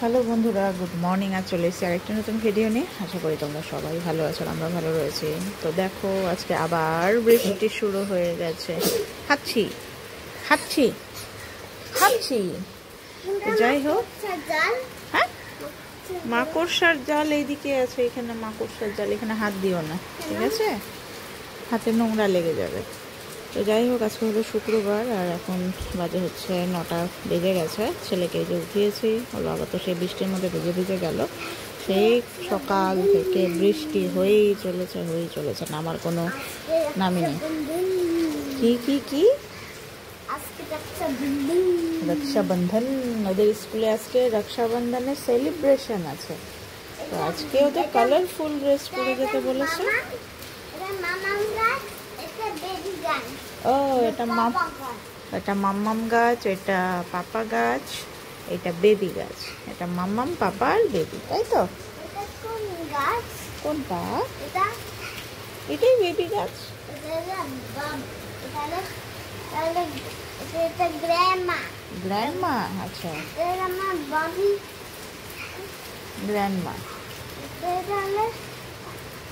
Hello বন্ধুরা, good morning. আর চলে এসেছি আরেকটা নতুন ভিডিও নিয়ে। আশা করি তোমরা সবাই ভালো আছো, আমরা ভালো রয়েছি। তো দেখো, আজকে আবার বৃষ্টি শুরু হয়ে গেছে। খাচ্ছি খাচ্ছি খাচ্ছি যাই হোক, হ্যাঁ, মাকড়সার জাল এইদিকে আছে। এখানে মাকড়সার জাল, এখানে হাত দিও না, ঠিক আছে? হাতে নোংরা লেগে যাবে। তো যাই হোক, আজকে হলো শুক্রবার আর এখন বাজে হচ্ছে 9টা বেজে গেছে। ছেলেকে যে উঠিয়েছি, ওর বাবা তো সেই বৃষ্টির মধ্যে ভিজে ভিজে গেল। সেই সকাল থেকে বৃষ্টি হয়েই চলেছে, নামার কোনো নামই নেই। কি কি কি রক্ষাবন্ধন, ওদের স্কুলে আজকে রক্ষাবন্ধনের সেলিব্রেশন আছে। তো আজকে ওদের কালারফুল ড্রেস পরে যেতে বলেছে। ও, এটা মাম্মাম গাছ, এটা পাপা গাছ, এটা বেবি গাছ। এটা মাম্মাম, পাপা আর বেবি, তাই তো? কোনটা? এটাই বেবি গাছ। গ্র্যান্ডমা, আচ্ছা, গ্র্যান্ডমা।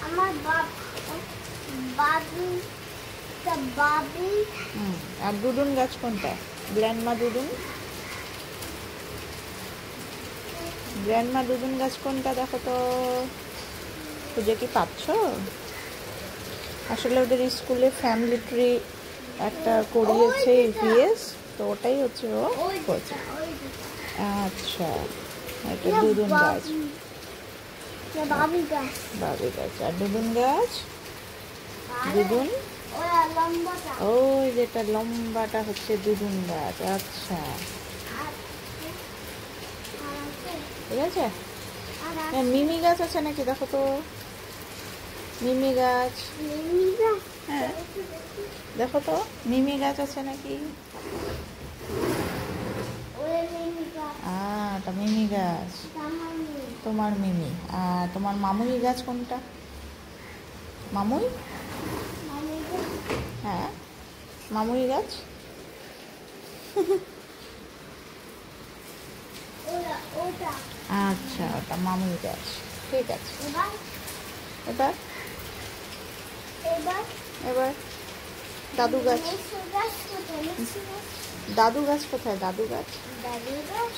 আমার বাবু আর দুদুন গাছ কোনটা? গ্র্যান্ডমা দুদুন, গ্র্যান্ডমা দুদুন গাছ কোনটা দেখো তো, খুঁজে কি পাচ্ছ? আসলে ওদের স্কুলে ফ্যামিলি ট্রি একটা করিয়েছে ইভিএস, তো ওটাই হচ্ছে ও করছে। আচ্ছা, এটা দুদুন গাছ, বাবি গাছ আর দুদুন গাছ। দুদুন, ওই যেটা লম্বাটা হচ্ছে দুদুন গাছ। আচ্ছা, ঠিক আছে। মিমি গাছ আছে নাকি দেখো তো, মিমি গাছ। হ্যাঁ, দেখো তো মিমি গাছ আছে নাকি। এটা মিমি গাছ, তোমার মিমি। আর তোমার মামুই গাছ কোনটা? মামুই, হ্যাঁ, মামুই গাছ। আচ্ছা, ওটা মামুই গাছ, ঠিক আছে। এবার এবার দাদু গাছ। দাদু গাছ কোথায়? দাদু গাছ, দাদু গাছ।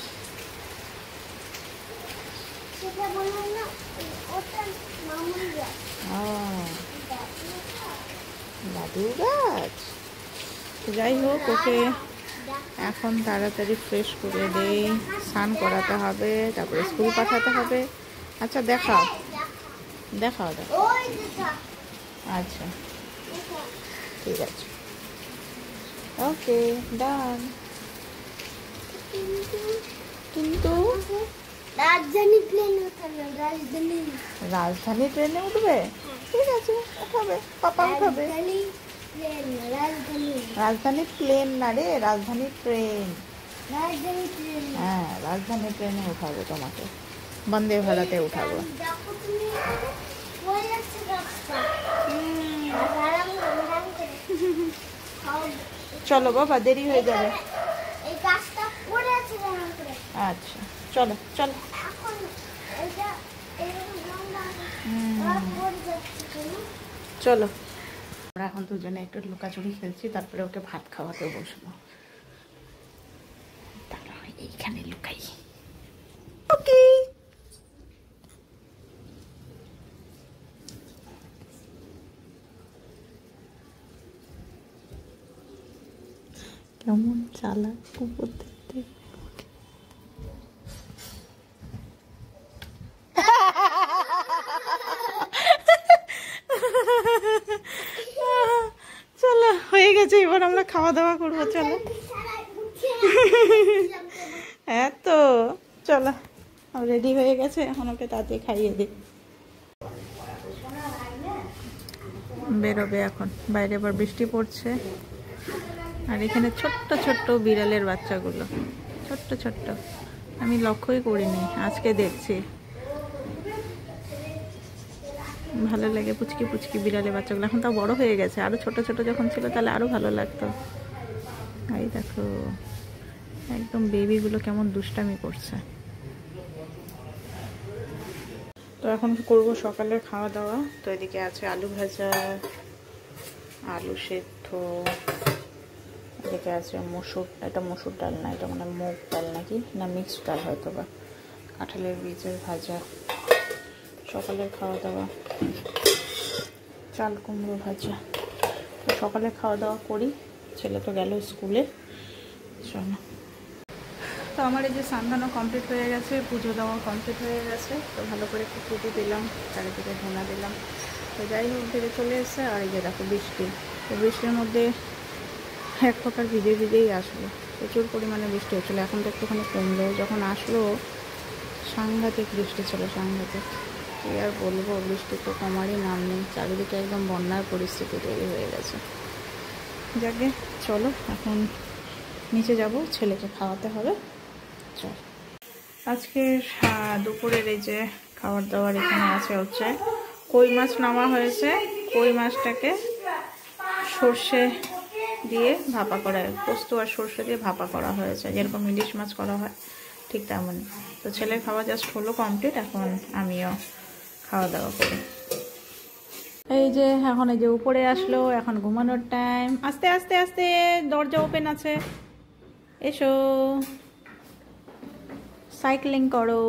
যাই হোক, ওকে এখন তাড়াতাড়ি ফ্রেশ করে দেই, স্নান করাতে হবে, তারপরে স্কুল পাঠাতে হবে। আচ্ছা, দেখাও দেখাও দেখাও। আচ্ছা, ঠিক আছে, ওকে, ডান। কিন্তু রাজধানী ট্রেনে উঠবে? ঠিক আছে, উঠাবে, পাপা উঠাবে। রাজধানী প্লেন না রে, রাজধানী ট্রেন। হ্যাঁ, রাজধানী ট্রেনে উঠাবো তোমাকে, বন্দে ভারতে উঠাবো। চলো বাবা, দেরি হয়ে যাবে। আচ্ছা, চলো চলো। চলো, আমরা এখন দুজনে একটু লুকাচুরি খেলছি, তারপরে ওকে ভাত খাওয়াতে বসবো। দাঁড়াও, এইখানে লুকাই। ওকে, কেমন চালাক কুকুর দেখতে। চলো, হয়ে গেছে, এবার আমরা খাওয়া দাওয়া করবো। চলো, হ্যাঁ তো চলো, রেডি হয়ে গেছে, এখন ওকে তাড়াতাড়ি খাইয়ে দিই। বেরোবে এখন, বাইরে আবার বৃষ্টি পড়ছে। আর এখানে ছোট্ট ছোট্ট বিড়ালের বাচ্চাগুলো, ছোট্ট ছোট্ট, আমি লক্ষ্যই করিনি, আজকে দেখছি। ভালো লাগে পুচকি পুচকি বিড়ালের বাচ্চাগুলো। এখন তাও বড় হয়ে গেছে, আরো ছোট ছোট যখন ছিল তাহলে আরো ভালো লাগতো। এই দেখো, একদম বেবিগুলো কেমন দুষ্টামি করছে। তো এখন করব সকালের খাওয়া দাওয়া। তো এদিকে আছে আলু ভাজা, আলু সেদ্ধ, এদিকে আছে মসুর, এটা মসুর ডাল না, এটা মানে মুগ ডাল নাকি না মিক্সড ডাল হয়তো বা, কাঁঠালের বীজের ভাজা, সকালের খাওয়া দাওয়া, চাল কুমড়ো ভাজা। তো সকালে খাওয়া দাওয়া করি, ছেলে তো গেল স্কুলে। চলো, তো আমার এই যে স্নান কমপ্লিট হয়ে গেছে, পুজো দেওয়া কমপ্লিট হয়ে গেছে। তো ভালো করে একটু পুজো দিলাম, চারিদিকে ধোনা দিলাম। তো যাই হোক ধীরে চলে এসছে। আর এই যে দেখো বৃষ্টি, তো বৃষ্টির মধ্যে এক প্রকার ভিজেই আসলো, প্রচুর পরিমাণে বৃষ্টি হচ্ছিলো। এখন তো একটুখানি কমলো, যখন আসলো সাংঘাতিক বৃষ্টি ছিল, সাংঘাতিক। কি আর বলবো, বৃষ্টি তো কমারই নাম নেই, চারিদিকে একদম বন্যার পরিস্থিতি তৈরি হয়ে গেছে। যাকে চলো এখন নিচে যাব, ছেলেকে খাওয়াতে হবে। চল, আজকের দুপুরের এই যে খাবার দাবার এখানে আছে হচ্ছে কই মাছ নামা হয়েছে। কই মাছটাকে সর্ষে দিয়ে ভাপা করা, পোস্ত আর সর্ষে দিয়ে ভাপা করা হয়েছে, যেরকম ইলিশ মাছ করা হয় ঠিক তেমনই। তো ছেলের খাওয়া জাস্ট হলো কমপ্লিট, এখন আমিও খাওয়া দাওয়া করি। এই যে এখন এই যে উপরে আসলো, এখন ঘুমানোর টাইম। আস্তে আস্তে আস্তে, দরজা ওপেন আছে, এসো সাইক্লিং করো,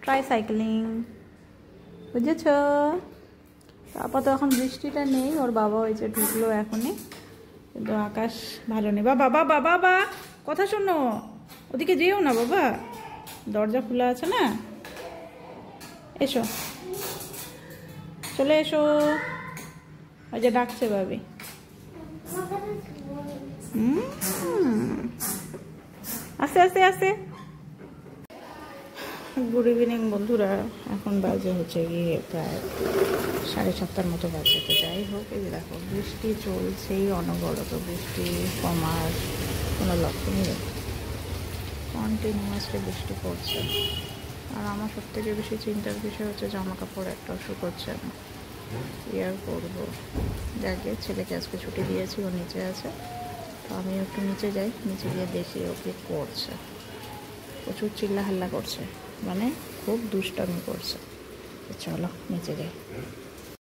ট্রাই সাইক্লিং, বুঝেছ? আপাতত এখন বৃষ্টিটা নেই, ওর বাবা ওই যে ঢুকলো এখনই, কিন্তু আকাশ ভালো নেই। বাবা বাবা বাবা, কথা শোনো, ওদিকে যেও না বাবা, দরজা খোলা আছে না। এসো, চলে এসো, ওই যে ডাকছে ভাবি। আস্তে আস্তে আস্তে। গুড ইভিনিং বন্ধুরা, এখন বাজে হচ্ছে গিয়ে প্রায় 7:30 মতো বাজে। তো যাই হোক, এই দেখো বৃষ্টি চলছেই অনবরত, বৃষ্টি কমার কোনো লক্ষণই নেই, কন্টিনিউয়াসলি বৃষ্টি পড়ছে। আর আমার সবথেকে বেশি চিন্তার বিষয় হচ্ছে জামা কাপড় একটাও শুকোচ্ছে না, কি আর করবো। যাকে ছেলেকে আজকে ছুটি দিয়েছি, ও নিচে আছে, তো আমি একটু নিচে যাই, নিচে গিয়ে দেখি ও কি করছে। প্রচুর চিল্লা হাল্লা করছে, মানে খুব দুষ্টামি করছে। চলো নিচে যাই।